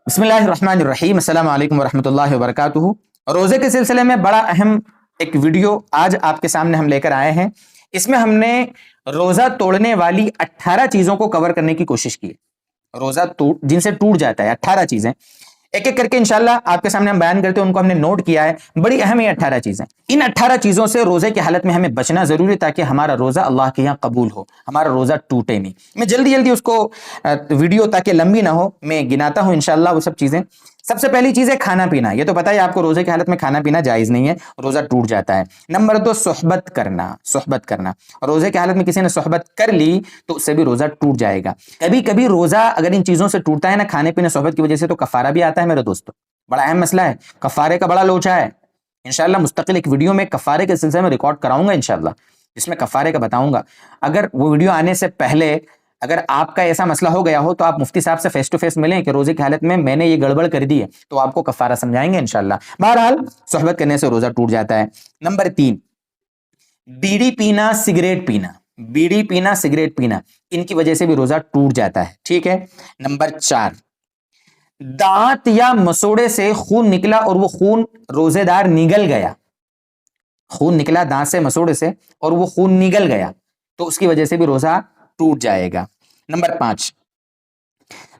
بسم اللہ الرحمن الرحیم، السلام علیکم ورحمۃ اللہ وبرکاتہ۔ روزے کے سلسلے میں بڑا اہم ایک ویڈیو آج آپ کے سامنے ہم لے کر آئے ہیں۔ اس میں ہم نے روزہ توڑنے والی 18 چیزوں کو کور کرنے کی کوشش کی ہے۔ روزہ جن سے ٹوٹ جاتا ہے 18 چیزیں، ایک ایک کر کے انشاءاللہ آپ کے سامنے ہم بیان کرتے ہیں، ان کو ہم نے نوٹ کیا ہے۔ بڑی اہم یہ 18 چیزیں، ان 18 چیزوں سے روزے کی حالت میں ہمیں بچنا ضروری ہے تاکہ ہمارا روزہ اللہ کے یہاں قبول ہو، ہمارا روزہ ٹوٹے نہیں۔ میں جلدی اس کو ویڈیو تاکہ لمبی نہ ہو میں گناتا ہوں انشاءاللہ وہ سب چیزیں۔ سب سے پہلی چیز ہے کھانا پینا۔ یہ تو پتہ ہے آپ کو، روزے کی حالت میں کھانا پینا جائز نہیں ہے، روزہ ٹوٹ جاتا ہے۔ نمبر 2، صحبت کرنا۔ روزے کی حالت میں کسی نے صحبت کر لی تو اس سے بھی روزہ ٹوٹ جائے گا۔ کبھی کبھی روزہ اگر ان چیزوں سے ٹوٹتا ہے نا، کھانے پینے صحبت کی وجہ سے، تو کفارہ بھی آتا ہے میرے دوستو۔ بڑا اہم مسئلہ ہے، کفارے کا بڑا لوچا ہے۔ انشاءاللہ مستقل ایک ویڈیو میں کفارے کے سلسلے میں ریکارڈ کراؤں گا انشاءاللہ، جس میں کفارے کا بتاؤں گا۔ اگر وہ ویڈیو آنے سے پہلے اگر آپ کا ایسا مسئلہ ہو گیا ہو تو آپ مفتی صاحب سے فیس ٹو فیس ملیں کہ روزے کی حالت میں نے یہ گڑبڑ کر دی ہے، تو آپ کو کفارہ سمجھائیں گے انشاءاللہ۔ بہرحال صحبت کرنے سے روزہ ٹوٹ جاتا ہے۔ نمبر 3، بیڑی پینا، سگریٹ پینا، ان کی وجہ سے بھی روزہ ٹوٹ جاتا ہے، ٹھیک ہے۔ نمبر 4، دانت یا مسوڑے سے خون نکلا اور وہ خون روزے دار نگل گیا، خون نکلا دانت سے مسوڑے سے اور وہ خون نگل گیا تو اس کی وجہ سے بھی روزہ ٹوٹ جائے گا۔ نمبر 5،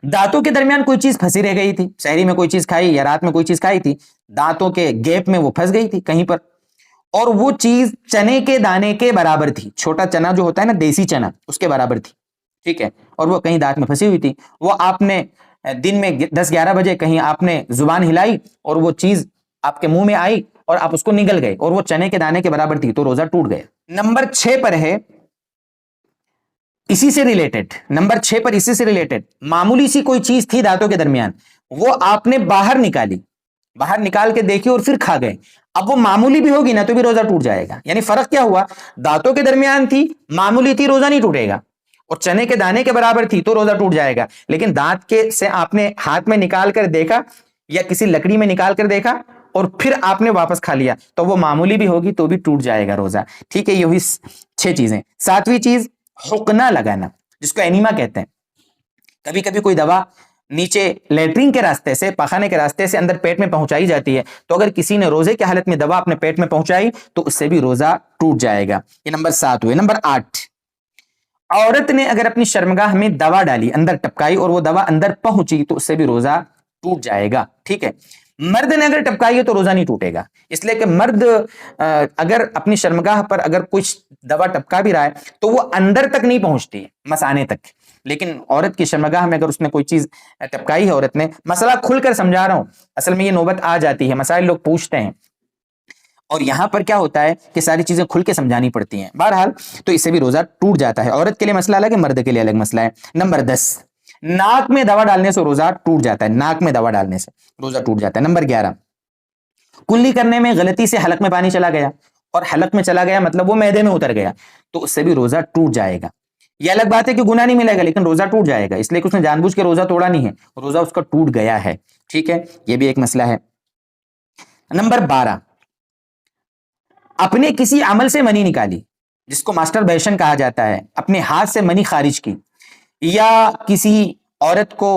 دانتوں کے درمیان کوئی چیز پھنسی رہ گئی تھی، سحری میں کوئی چیز کھائی یا رات میں کوئی چیز کھائی تھی، دانتوں کے گیپ میں وہ پھنس گئی تھی کہیں پر، اور وہ چیز چنے کے دانے کے برابر تھی، چھوٹا چنا جو ہوتا ہے نا، دیسی چنا، اس کے برابر تھی، ٹھیک ہے، اور وہ کہیں دانت میں پھنسی ہوئی تھی۔ وہ آپ نے دن میں 10-11 بجے کہیں آپ نے زبان ہلائی اور وہ چیز آپ کے منہ میں آئی اور آپ اس کو نگل گئے اور وہ چنے کے دانے کے برابر تھی، تو روزہ ٹوٹ گیا۔ نمبر 6 پر ہے اسی سے ریلیٹڈ معمولی سی کوئی چیز تھی دانتوں کے درمیان، وہ آپ نے باہر نکال کے دیکھی اور پھر کھا گئے، اب وہ معمولی بھی ہوگی نا تو بھی روزہ ٹوٹ جائے گا۔ یعنی فرق کیا ہوا، دانتوں کے درمیان تھی، معمولی تھی، روزہ نہیں ٹوٹے گا، اور چنے کے دانے کے برابر تھی تو روزہ ٹوٹ جائے گا۔ لیکن دانت کے سے آپ نے ہاتھ میں نکال کر دیکھا یا کسی لکڑی میں نکال کر دیکھا اور پھر آپ نے واپس کھا لیا تو وہ معمولی بھی ہوگی تو بھی ٹوٹ جائے گا روزہ، ٹھیک ہے۔ یہ ہوئی 6 چیزیں۔ 7ویں چیز، حقنہ لگانا، جس کو اینیما کہتے ہیں۔ کبھی کبھی کوئی دوا نیچے لیٹرین کے راستے سے، پاخانے کے راستے سے اندر پیٹ میں پہنچائی جاتی ہے، تو اگر کسی نے روزے کی حالت میں دوا اپنے پیٹ میں پہنچائی تو اس سے بھی روزہ ٹوٹ جائے گا۔ یہ نمبر 7 ہوئے۔ نمبر 8، عورت نے اگر اپنی شرمگاہ میں دوا ڈالی، اندر ٹپکائی اور وہ دوا اندر پہنچی تو اس سے بھی روزہ ٹوٹ جائے گا، ٹھیک ہے۔ مرد نے اگر ٹپکائی ہے تو روزہ نہیں ٹوٹے گا، اس لیے کہ مرد اگر اپنی شرمگاہ پر اگر کچھ دوا ٹپکا بھی رہا ہے تو وہ اندر تک نہیں پہنچتی ہے، مثانے تک، لیکن عورت کی شرمگاہ میں اگر اس نے کوئی چیز ٹپکائی ہے، عورت نے، مسئلہ کھل کر سمجھا رہا ہوں، اصل میں یہ نوبت آ جاتی ہے، مسائل لوگ پوچھتے ہیں اور یہاں پر کیا ہوتا ہے کہ ساری چیزیں کھل کے سمجھانی پڑتی ہیں۔ بہرحال تو اس سے بھی روزہ ٹوٹ جاتا ہے۔ عورت کے لیے مسئلہ الگ ہے، مرد کے لیے الگ مسئلہ ہے۔ نمبر 10، ناک میں دوا ڈالنے سے روزہ ٹوٹ جاتا ہے، ناک میں دوا ڈالنے سے روزہ ٹوٹ جاتا ہے۔ نمبر 11، کلی کرنے میں غلطی سے حلق میں پانی چلا گیا، اور حلق میں چلا گیا مطلب وہ معدے میں اتر گیا تو اس سے بھی روزہ ٹوٹ جائے گا۔ یہ الگ بات ہے کہ گناہ نہیں ملے گا لیکن روزہ ٹوٹ جائے گا، اس لیے کہ اس نے جان بوجھ کے روزہ توڑا نہیں ہے، روزہ اس کا ٹوٹ گیا ہے، ٹھیک ہے۔ یہ بھی ایک مسئلہ ہے۔ نمبر 12، اپنے کسی عمل سے منی نکالی، جس کو ماسٹر بیشن کہا جاتا ہے، اپنے ہاتھ سے منی خارج کی، یا کسی عورت کو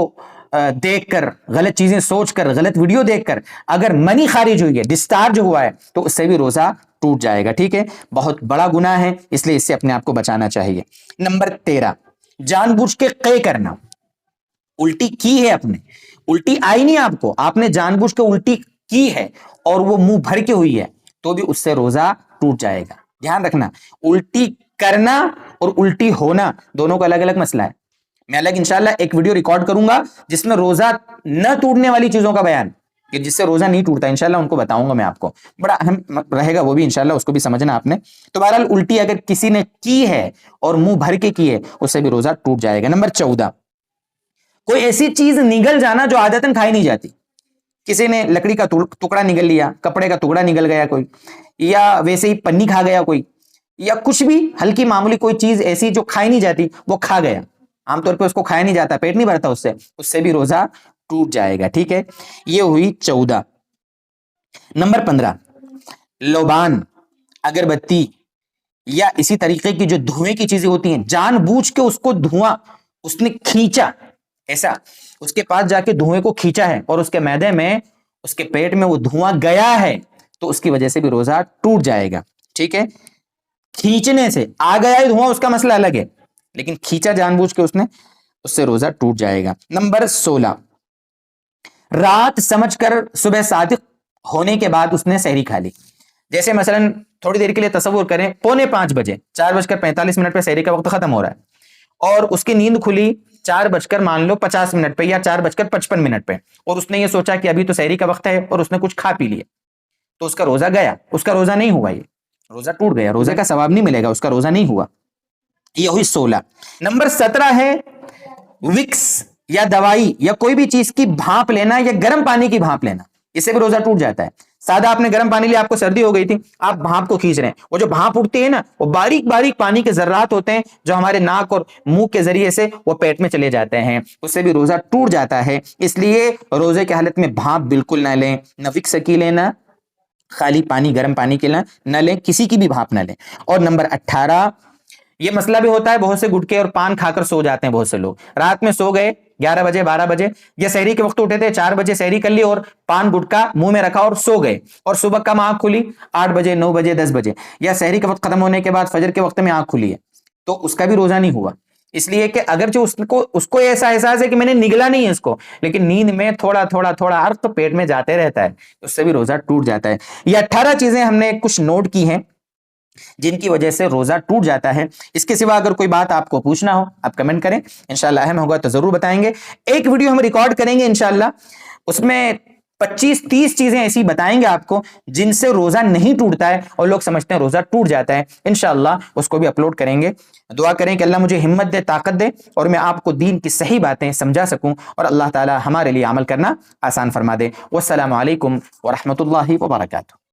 دیکھ کر، غلط چیزیں سوچ کر، غلط ویڈیو دیکھ کر اگر منی خارج ہوئی ہے، ڈسچارج ہوا ہے تو اس سے بھی روزہ ٹوٹ جائے گا، ٹھیک ہے۔ بہت بڑا گناہ ہے، اس لیے اس سے اپنے آپ کو بچانا چاہیے۔ نمبر 13، جان بوجھ کے قے کرنا، الٹی کی ہے، اپنے الٹی آئی نہیں آپ کو، آپ نے جان بوجھ کے الٹی کی ہے اور وہ منہ بھر کے ہوئی ہے تو بھی اس سے روزہ ٹوٹ جائے گا۔ دھیان رکھنا، الٹی کرنا اور الٹی ہونا دونوں کا الگ الگ مسئلہ ہے۔ میں الگ انشاءاللہ ایک ویڈیو ریکارڈ کروں گا جس میں روزہ نہ ٹوٹنے والی چیزوں کا بیان، کہ جس سے روزہ نہیں ٹوٹتا، انشاءاللہ ان کو بتاؤں گا میں آپ کو، بڑا اہم رہے گا وہ بھی انشاءاللہ، اس کو بھی سمجھنا آپ نے۔ تو بہرحال الٹی اگر کسی نے کی ہے اور منہ بھر کے کی ہے اس سے بھی روزہ ٹوٹ جائے گا۔ نمبر 14، کوئی ایسی چیز نگل جانا جو عادتاً کھائی نہیں جاتی، کسی نے لکڑی کا ٹکڑا نگل لیا، کپڑے کا ٹکڑا نگل گیا کوئی، یا ویسے ہی پنی کھا گیا کوئی، یا کچھ بھی ہلکی معمولی کوئی چیز ایسی جو کھائی نہیں جاتی وہ کھا گیا، عام طور پہ اس کو کھایا نہیں جاتا، پیٹ نہیں بھرتا اس سے بھی روزہ ٹوٹ جائے گا، ٹھیک ہے۔ یہ ہوئی 14۔ نمبر 15، لوبان، اگربتی یا اسی طریقے کی جو دھوئیں کی چیزیں ہوتی ہیں، جان بوجھ کے اس کو دھواں اس نے کھینچا، ایسا اس کے پاس جا کے دھوئیں کو کھینچا ہے اور اس کے معدے میں, اس کے پیٹ میں وہ دھواں گیا ہے, تو اس کی وجہ سے بھی روزہ ٹوٹ جائے گا. ٹھیک ہے, کھینچنے سے آ گیا ہے دھواں اس کا مسئلہ الگ ہے, لیکن کھینچا جان بوجھ کے اس نے, اس سے روزہ ٹوٹ جائے گا. نمبر 16, رات سمجھ کر صبح صادق ہونے کے بعد اس نے سحری کھا لی. جیسے مثلا تھوڑی دیر کے لیے تصور کریں 4:45 بجے, 4:45 پہ سحری کا وقت ختم ہو رہا ہے, اور اس کی نیند کھلی 4:50 پہ یا 4:55 پہ, اور اس نے یہ سوچا کہ ابھی تو سحری کا وقت ہے, اور اس نے کچھ کھا پی لیا, تو اس کا روزہ گیا, اس کا روزہ نہیں ہوا, یہ روزہ ٹوٹ گیا, روزے کا ثواب نہیں ملے گا, اس کا روزہ نہیں ہوا. یہ ہوئی 16. نمبر 17 ہے وکس یا دوائی یا کوئی بھی چیز کی بھانپ لینا یا گرم پانی کی بھانپ لینا, اس سے بھی روزہ ٹوٹ جاتا ہے. سادہ آپ نے گرم پانی لیا, آپ کو سردی ہو گئی تھی, آپ بھانپ کو کھینچ رہے ہیں, وہ جو بھانپ اٹھتی ہے نا, وہ باریک باریک پانی کے ذرات ہوتے ہیں جو ہمارے ناک اور منہ کے ذریعے سے وہ پیٹ میں چلے جاتے ہیں, اس سے بھی روزہ ٹوٹ جاتا ہے. اس لیے روزے کی حالت میں بھانپ بالکل نہ لیں, نہ وکس کی لینا, خالی پانی گرم پانی کے نہ لیں, کسی کی بھی بھانپ نہ لیں. اور نمبر 18, یہ مسئلہ بھی ہوتا ہے, بہت سے گٹکے اور پان کھا کر سو جاتے ہیں. بہت سے لوگ رات میں سو گئے 11 بجے 12 بجے, یا سحری کے وقت اٹھے تھے 4 بجے, سحری کر لی اور پان گٹکا منہ میں رکھا اور سو گئے, اور صبح کم آنکھ کھلی 8 بجے 9 بجے 10 بجے, یا سحری کا وقت ختم ہونے کے بعد فجر کے وقت میں آنکھ کھلی ہے, تو اس کا بھی روزہ نہیں ہوا. اس لیے کہ اگرچہ اس کو ایسا احساس ہے کہ میں نے نگلا نہیں ہے اس کو, لیکن نیند میں تھوڑا تھوڑا عرق تو پیٹ میں جاتے رہتا ہے, اس سے بھی روزہ ٹوٹ جاتا ہے. یہ 18 چیزیں ہم نے کچھ نوٹ کی ہیں جن کی وجہ سے روزہ ٹوٹ جاتا ہے. اس کے سوا اگر کوئی بات آپ کو پوچھنا ہو آپ کمنٹ کریں, انشاءاللہ اہم ہوگا تو ضرور بتائیں گے. ایک ویڈیو ہم ریکارڈ کریں گے انشاءاللہ, اس میں 25-30 چیزیں ایسی بتائیں گے آپ کو جن سے روزہ نہیں ٹوٹتا ہے اور لوگ سمجھتے ہیں روزہ ٹوٹ جاتا ہے. انشاءاللہ اس کو بھی اپلوڈ کریں گے. دعا کریں کہ اللہ مجھے ہمت دے, طاقت دے, اور میں آپ کو دین کی صحیح باتیں سمجھا سکوں, اور اللہ تعالی ہمارے لیے عمل کرنا آسان فرما دے. والسلام علیکم ورحمۃ اللہ وبرکاتہ.